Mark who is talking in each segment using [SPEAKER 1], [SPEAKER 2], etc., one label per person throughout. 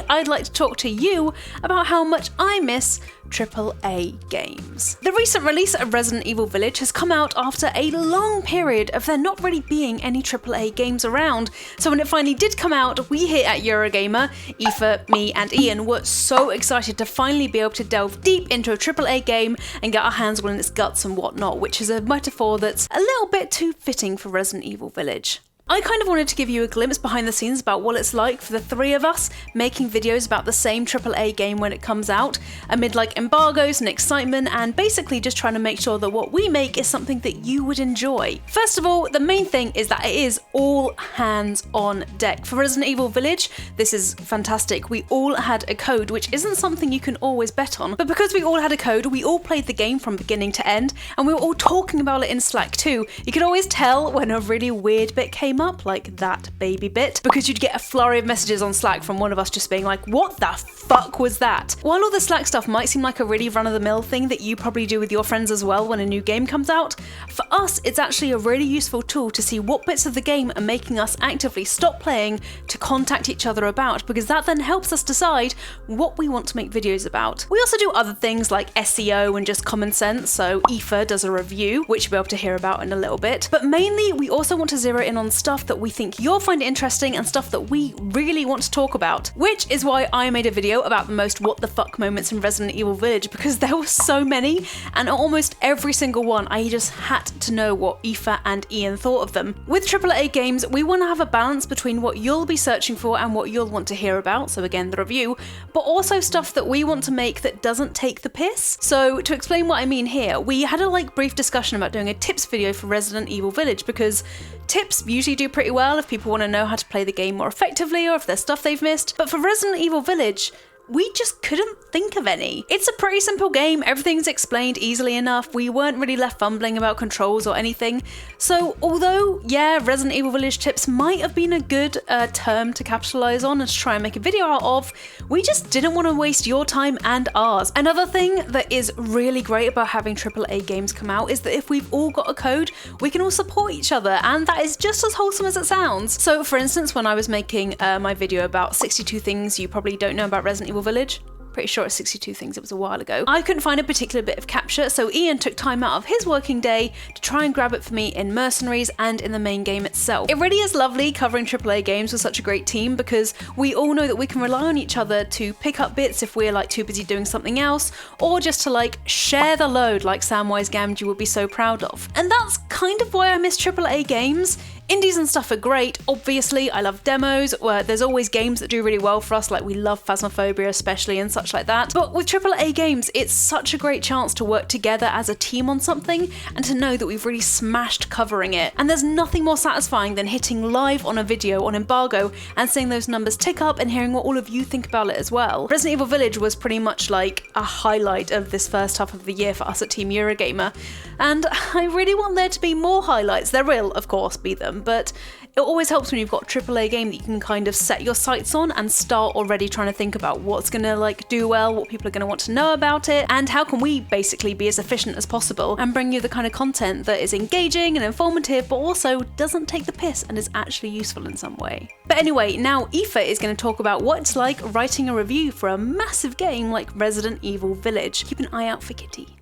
[SPEAKER 1] I'd like to talk to you about how much I miss AAA games. The recent release of Resident Evil Village has come out after a long period of there not really being any AAA games around, so when it finally did come out, we here at Eurogamer, Aoife, me and Ian, were so excited to finally be able to delve deep into a AAA game and get our hands all in its guts and whatnot, which is a metaphor that's a little bit too fitting for Resident Evil Village. I kind of wanted to give you a glimpse behind the scenes about what it's like for the three of us making videos about the same AAA game when it comes out, amid like embargoes and excitement, and basically just trying to make sure that what we make is something that you would enjoy. First of all, the main thing is that it is all hands on deck. For Resident Evil Village, this is fantastic. We all had a code, which isn't something you can always bet on, but because we all had a code, we all played the game from beginning to end, and we were all talking about it in Slack too. You could always tell when a really weird bit came up, like that baby bit, because you'd get a flurry of messages on Slack from one of us just being like, what the fuck was that? While all the Slack stuff might seem like a really run-of-the-mill thing that you probably do with your friends as well when a new game comes out, for us it's actually a really useful tool to see what bits of the game are making us actively stop playing to contact each other about, because that then helps us decide what we want to make videos about. We also do other things like SEO and just common sense, so Aoife does a review, which you'll be able to hear about in a little bit, but mainly we also want to zero in on stuff that we think you'll find interesting and stuff that we really want to talk about, which is why I made a video about the most what the fuck moments in Resident Evil Village, because there were so many, and almost every single one I just had to know what Aoife and Ian thought of them. With AAA games, we want to have a balance between what you'll be searching for and what you'll want to hear about, so again the review, but also stuff that we want to make that doesn't take the piss. So to explain what I mean here, we had a brief discussion about doing a tips video for Resident Evil Village, because tips usually do pretty well if people want to know how to play the game more effectively or if there's stuff they've missed, but for Resident Evil Village, we just couldn't think of any. It's a pretty simple game, everything's explained easily enough, we weren't really left fumbling about controls or anything. So although, yeah, Resident Evil Village tips might have been a good term to capitalise on and to try and make a video out of, we just didn't want to waste your time and ours. Another thing that is really great about having AAA games come out is that if we've all got a code, we can all support each other, and that is just as wholesome as it sounds. So for instance, when I was making my video about 62 things you probably don't know about Resident Evil Village, pretty sure it's 62 things, it was a while ago, I couldn't find a particular bit of capture, so Ian took time out of his working day to try and grab it for me in Mercenaries and in the main game itself. It really is lovely covering AAA games with such a great team, because we all know that we can rely on each other to pick up bits if we're too busy doing something else, or just to share the load like Samwise Gamgee would be so proud of. And that's kind of why I miss AAA games. Indies and stuff are great, obviously, I love demos, where there's always games that do really well for us, we love Phasmophobia especially and such like that, but with AAA games, it's such a great chance to work together as a team on something, and to know that we've really smashed covering it. And there's nothing more satisfying than hitting live on a video on embargo and seeing those numbers tick up and hearing what all of you think about it as well. Resident Evil Village was pretty much a highlight of this first half of the year for us at Team Eurogamer, and I really want there to be more highlights. There will, of course, be them, but it always helps when you've got a AAA game that you can kind of set your sights on and start already trying to think about what's gonna do well, what people are gonna want to know about it, and how can we basically be as efficient as possible and bring you the kind of content that is engaging and informative, but also doesn't take the piss and is actually useful in some way. But anyway, now Aoife is going to talk about what it's like writing a review for a massive game like Resident Evil Village. Keep an eye out for Kitty.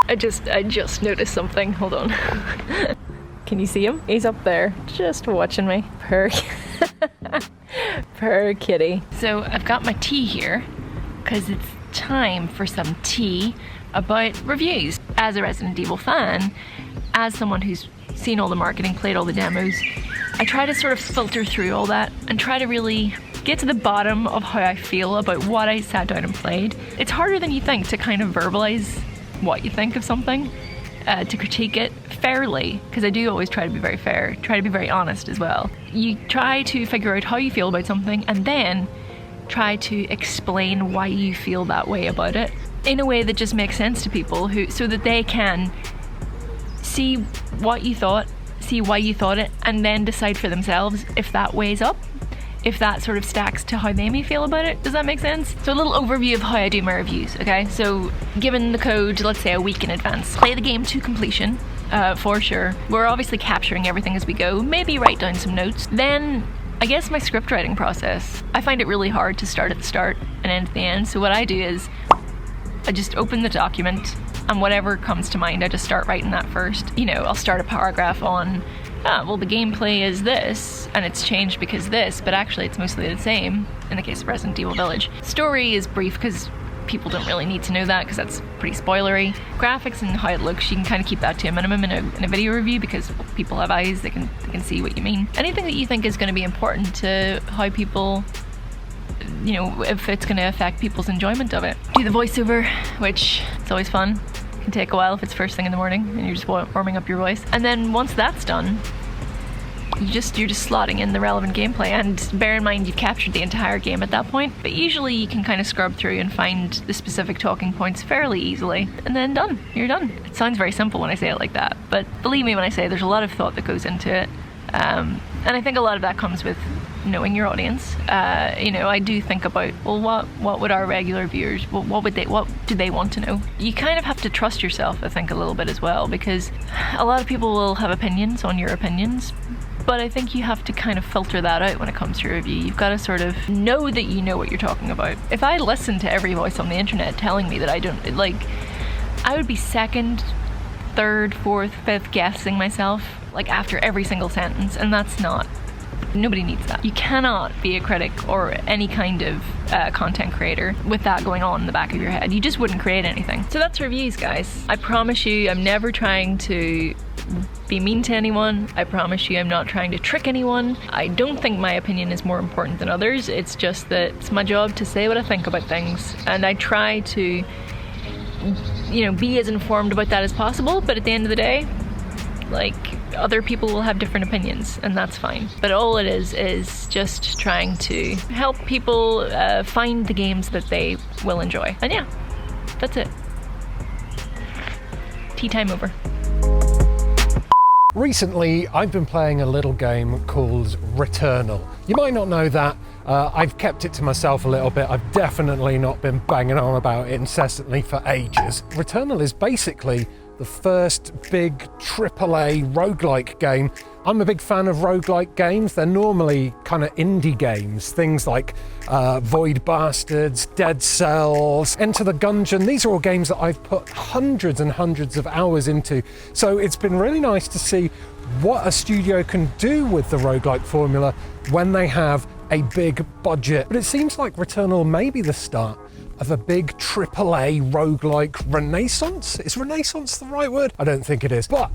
[SPEAKER 2] I just noticed something, hold on. Can you see him? He's up there, just watching me. Poor kitty. So I've got my tea here, because it's time for some tea about reviews. As a Resident Evil fan, as someone who's seen all the marketing, played all the demos, I try to sort of filter through all that and try to really get to the bottom of how I feel about what I sat down and played. It's harder than you think to kind of verbalize what you think of something. To critique it fairly, because I do always try to be very fair, try to be very honest as well. You try to figure out how you feel about something and then try to explain why you feel that way about it in a way that just makes sense to people, so that they can see what you thought, see why you thought it, and then decide for themselves if that weighs up, if that sort of stacks to how they may feel about it. Does that make sense? So a little overview of how I do my reviews, okay? So given the code, let's say a week in advance, play the game to completion, for sure. We're obviously capturing everything as we go, maybe write down some notes. Then I guess my script writing process, I find it really hard to start at the start and end at the end. So what I do is I just open the document and whatever comes to mind, I just start writing that first. You know, I'll start a paragraph on, well, the gameplay is this and it's changed because this, but actually it's mostly the same in the case of Resident Evil Village. Story is brief because people don't really need to know that because that's pretty spoilery. Graphics and how it looks, you can kind of keep that to a minimum in a video review because people have eyes, they can see what you mean. Anything that you think is going to be important to how people, you know, if it's going to affect people's enjoyment of it. Do the voiceover, which is always fun. It can take a while if it's first thing in the morning and you're just warming up your voice. And then once that's done, you're just slotting in the relevant gameplay, and bear in mind you've captured the entire game at that point, but usually you can kind of scrub through and find the specific talking points fairly easily, and then done. You're done. It sounds very simple when I say it like that, but believe me when I say there's a lot of thought that goes into it, and I think a lot of that comes with knowing your audience. You know, I do think about, well, what would our regular viewers, what do they want to know? You kind of have to trust yourself, I think, a little bit as well, because a lot of people will have opinions on your opinions, but I think you have to kind of filter that out when it comes to your review. You've got to sort of know that you know what you're talking about. If I listened to every voice on the internet telling me that I don't, like, I would be second, third, fourth, fifth guessing myself, like, after every single sentence, and that's not, nobody needs that. You cannot be a critic or any kind of content creator with that going on in the back of your head. You just wouldn't create anything. So that's reviews, guys. I promise you, I'm never trying to be mean to anyone. I promise you I'm not trying to trick anyone. I don't think my opinion is more important than others. It's just that it's my job to say what I think about things, and I try to, you know, be as informed about that as possible, but at the end of the day, like, other people will have different opinions, and that's fine. But all it is just trying to help people find the games that they will enjoy. And yeah, that's it. Tea time over.
[SPEAKER 3] Recently, I've been playing a little game called Returnal. You might not know that. I've kept it to myself a little bit. I've definitely not been banging on about it incessantly for ages. Returnal is basically the first big AAA roguelike game. I'm a big fan of roguelike games. They're normally kind of indie games, things like Void Bastards, Dead Cells, Enter the Gungeon. These are all games that I've put hundreds and hundreds of hours into. So it's been really nice to see what a studio can do with the roguelike formula when they have a big budget. But it seems like Returnal may be the start of a big AAA roguelike renaissance. Is renaissance the right word? I don't think it is. But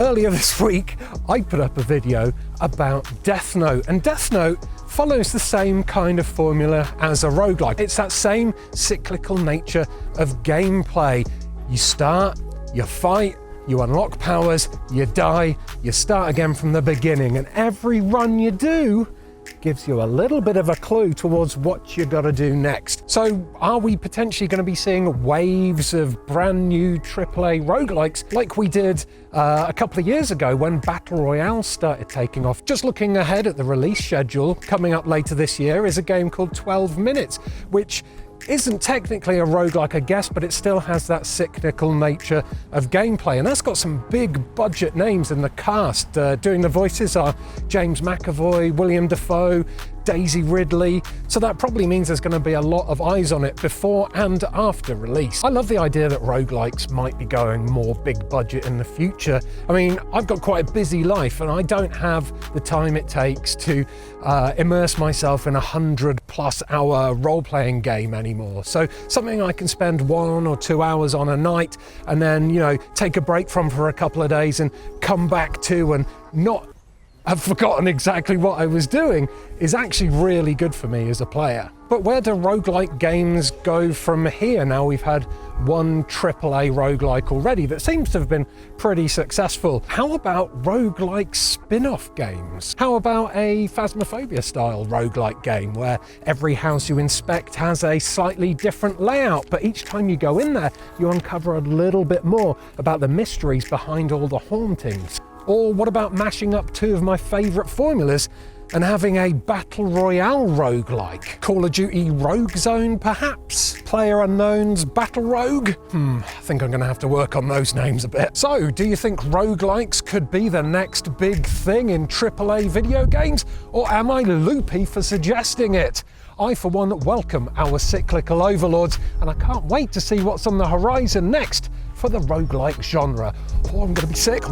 [SPEAKER 3] earlier this week, I put up a video about Death Note, and Death Note follows the same kind of formula as a roguelike. It's that same cyclical nature of gameplay. You start, you fight, you unlock powers, you die, you start again from the beginning, and every run you do gives you a little bit of a clue towards what you got to do next. So are we potentially going to be seeing waves of brand new AAA roguelikes like we did a couple of years ago when Battle Royale started taking off? Just looking ahead at the release schedule, coming up later this year is a game called 12 Minutes, which isn't technically a roguelike, I guess, but it still has that cyclical nature of gameplay. And that's got some big budget names in the cast. Doing the voices are James McAvoy, William Dafoe, Daisy Ridley. So that probably means there's going to be a lot of eyes on it before and after release. I love the idea that roguelikes might be going more big budget in the future. I mean, I've got quite a busy life and I don't have the time it takes to immerse myself in a 100+ hour role-playing game anymore. So something I can spend 1 or 2 hours on a night and then, you know, take a break from for a couple of days and come back to and not have forgotten exactly what I was doing is actually really good for me as a player. But where do roguelike games go from here? Now we've had one AAA roguelike already that seems to have been pretty successful. How about roguelike spin-off games? How about a Phasmophobia style roguelike game where every house you inspect has a slightly different layout, but each time you go in there, you uncover a little bit more about the mysteries behind all the hauntings? Or what about mashing up two of my favourite formulas and having a battle royale roguelike. Call of Duty Rogue Zone, perhaps? PlayerUnknown's Battle Rogue? I think I'm gonna have to work on those names a bit. So, do you think roguelikes could be the next big thing in AAA video games? Or am I loopy for suggesting it? I, for one, welcome our cyclical overlords, and I can't wait to see what's on the horizon next for the roguelike genre. Oh, I'm gonna be sick.